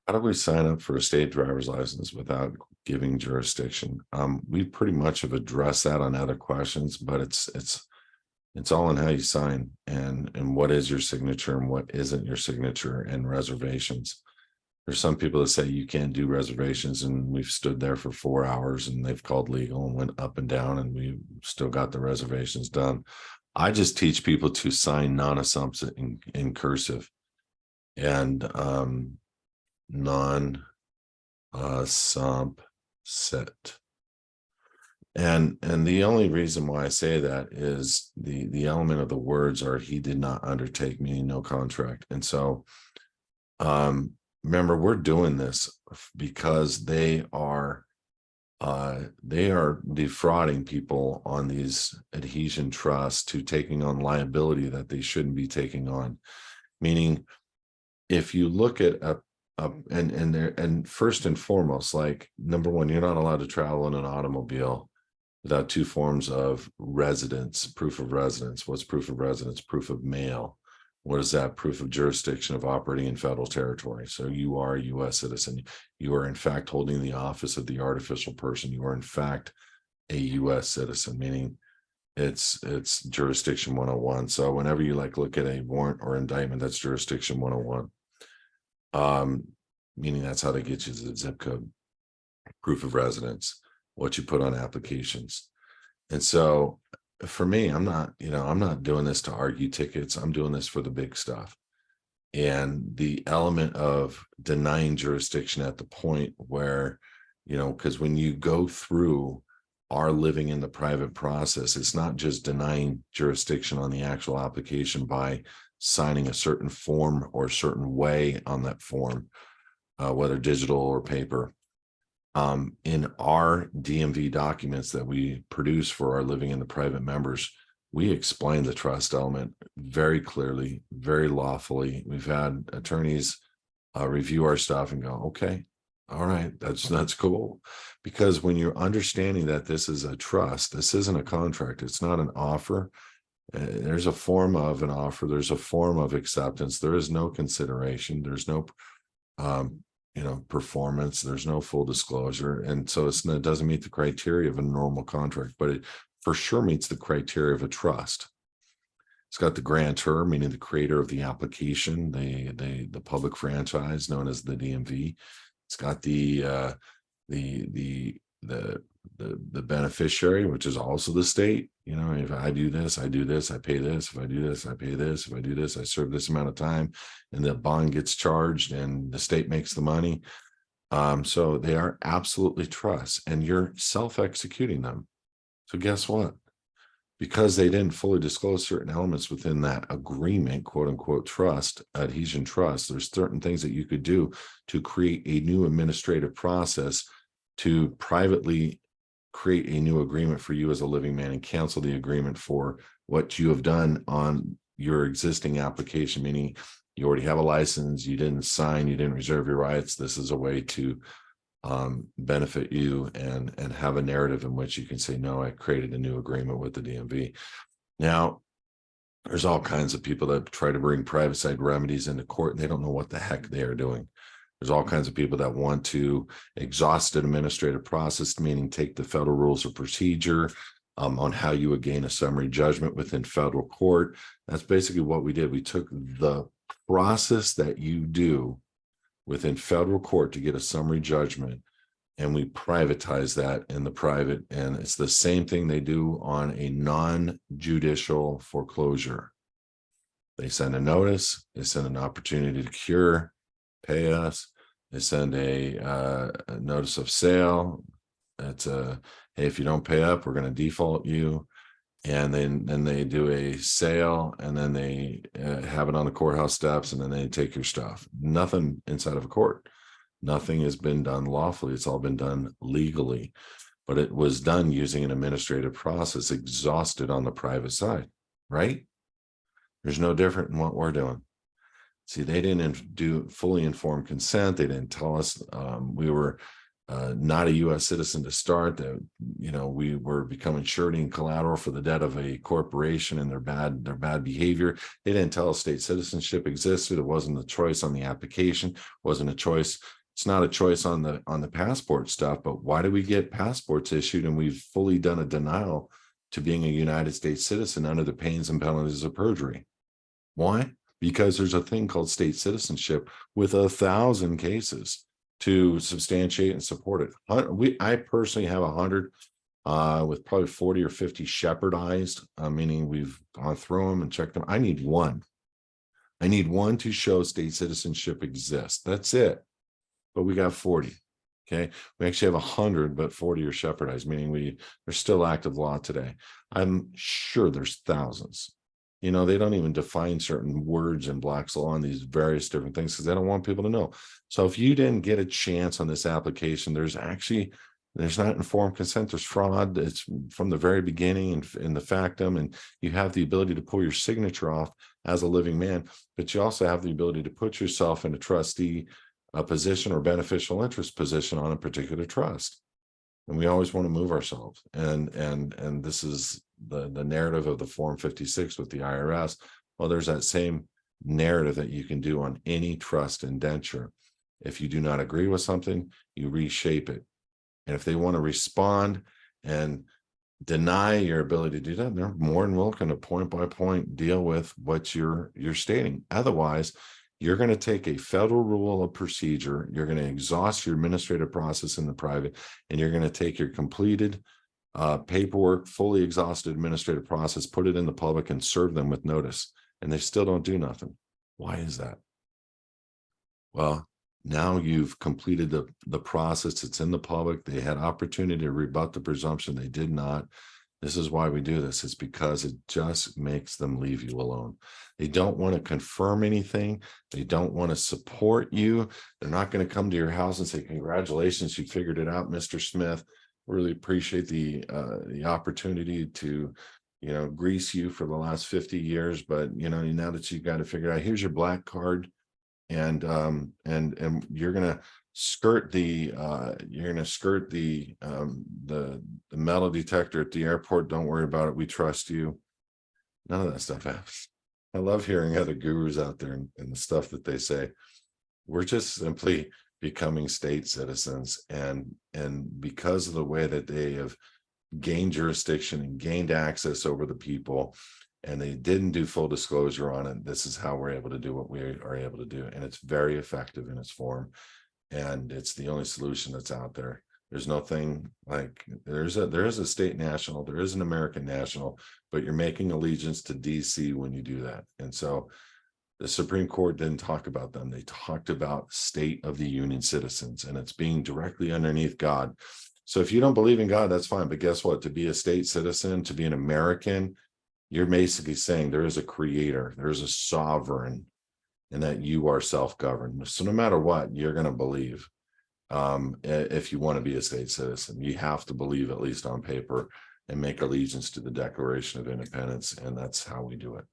How do we sign up for a state driver's license without giving jurisdiction? We pretty much have addressed that on other questions, but it's all in how you sign and what is your signature and what isn't your signature and reservations. There's some people that say you can't do reservations, and we've stood there for 4 hours and they've called legal and went up and down, and we still got the reservations done. I just teach people to sign non-assumptive in cursive and non sump set. And the only reason why I say that is the element of the words are he did not undertake, meaning no contract. And so remember, we're doing this because they are defrauding people on these adhesion trusts to taking on liability that they shouldn't be taking on. Meaning, if you look at and first and foremost, like number one, you're not allowed to travel in an automobile without two forms of residence, proof of residence. What's proof of residence? Proof of mail. What is that? Proof of jurisdiction of operating in federal territory. So you are a U.S. citizen. You are in fact holding the office of the artificial person. You are in fact a U.S. citizen, meaning it's jurisdiction 101. So whenever you look at a warrant or indictment, that's jurisdiction 101. Meaning that's how they get you the zip code, proof of residence, what you put on applications. And so for me, I'm not doing this to argue tickets. I'm doing this for the big stuff. And the element of denying jurisdiction at the point where, because when you go through our living in the private process, it's not just denying jurisdiction on the actual application by signing a certain form or a certain way on that form, whether digital or paper. In our DMV documents that we produce for our living in the private members, we explain the trust element very clearly, very lawfully. We've had attorneys review our stuff and go, okay, all right, that's cool. Because when you're understanding that this is a trust, this isn't a contract, it's not an offer. There's a form of an offer, there's a form of acceptance, there is no consideration, there's no performance, there's no full disclosure. And so it doesn't meet the criteria of a normal contract, but it for sure meets the criteria of a trust. It's got the grantor, meaning the creator of the application, the public franchise known as the DMV. It's got the beneficiary, which is also the state. If I do this, I do this, I pay this. If I do this, I pay this. If I do this, I serve this amount of time, and the bond gets charged and the state makes the money. So they are absolutely trusts, and you're self-executing them. So guess what? Because they didn't fully disclose certain elements within that agreement, quote unquote, trust, adhesion trust, there's certain things that you could do to create a new administrative process to privately create a new agreement for you as a living man and cancel the agreement for what you have done on your existing application, meaning you already have a license, you didn't sign, you didn't reserve your rights. This is a way to benefit you and have a narrative in which you can say, no, I created a new agreement with the DMV. Now, there's all kinds of people that try to bring private side remedies into court, and they don't know what the heck they are doing. There's all kinds of people that want to exhaust an administrative process, meaning take the federal rules of procedure on how you would gain a summary judgment within federal court. That's basically what we did. We took the process that you do within federal court to get a summary judgment, and we privatize that in the private. And it's the same thing they do on a non-judicial foreclosure. They send a notice, they send an opportunity to cure, pay us, they send a notice of sale. It's hey, if you don't pay up, we're going to default you. And then they do a sale, and then they have it on the courthouse steps, and then they take your stuff. Nothing inside of a court. Nothing has been done lawfully. It's all been done legally, but it was done using an administrative process exhausted on the private side, right? There's no different in what we're doing. See, they didn't do fully informed consent. They didn't tell us we were not a U.S. citizen to start, that we were becoming surety and collateral for the debt of a corporation and their bad behavior. They didn't tell us state citizenship existed. It wasn't a choice on the application, wasn't a choice It's not a choice on the passport stuff, but why do we get passports issued and we've fully done a denial to being a United States citizen under the pains and penalties of perjury? Why? Because there's a thing called state citizenship with 1,000 cases to substantiate and support it. I personally have 100 with probably 40 or 50 shepherdized, meaning we've gone through them and checked them. I need one. I need one to show state citizenship exists. That's it. But we got 40. Okay. We actually have 100, but 40 are shepherdized, meaning they're still active law today. I'm sure there's thousands. You know, they don't even define certain words in Black's law and these various different things because they don't want people to know. So if you didn't get a chance on this application, there's not informed consent, there's fraud. It's from the very beginning and in the factum, and you have the ability to pull your signature off as a living man, but you also have the ability to put yourself in a trustee position or beneficial interest position on a particular trust. And we always want to move ourselves. And this is the narrative of the Form 56 with the IRS. Well, there's that same narrative that you can do on any trust indenture. If you do not agree with something, you reshape it. And if they want to respond and deny your ability to do that, they're more than welcome to point by point deal with what you're stating. Otherwise, you're going to take a federal rule of procedure, you're going to exhaust your administrative process in the private, and you're going to take your completed paperwork, fully exhausted administrative process, put it in the public and serve them with notice. And they still don't do nothing. Why is that? Well, now you've completed the process. It's in the public. They had opportunity to rebut the presumption. They did not. This is why we do this. It's because it just makes them leave you alone. They don't want to confirm anything. They don't want to support you. They're not going to come to your house and say, congratulations, you figured it out, Mr. Smith. Really appreciate the opportunity to, grease you for the last 50 years. But, now that you've got to figure out, here's your black card. And you're going to skirt the metal detector at the airport. Don't worry about it. We trust you. None of that stuff happens. I love hearing other gurus out there and the stuff that they say. We're just simply becoming state citizens, and because of the way that they have gained jurisdiction and gained access over the people, and they didn't do full disclosure on it, this is how we're able to do what we are able to do. And it's very effective in its form. And it's the only solution that's out there. There's nothing like there is a state national, there is an American national, but you're making allegiance to DC when you do that. And so the Supreme Court didn't talk about them. They talked about state of the union citizens, and it's being directly underneath God. So if you don't believe in God, that's fine. But guess what? To be a state citizen, to be an American, you're basically saying there is a creator, there is a sovereign, and that you are self-governed. So no matter what, you're going to believe. If you want to be a state citizen, you have to believe, at least on paper, and make allegiance to the Declaration of Independence. And that's how we do it.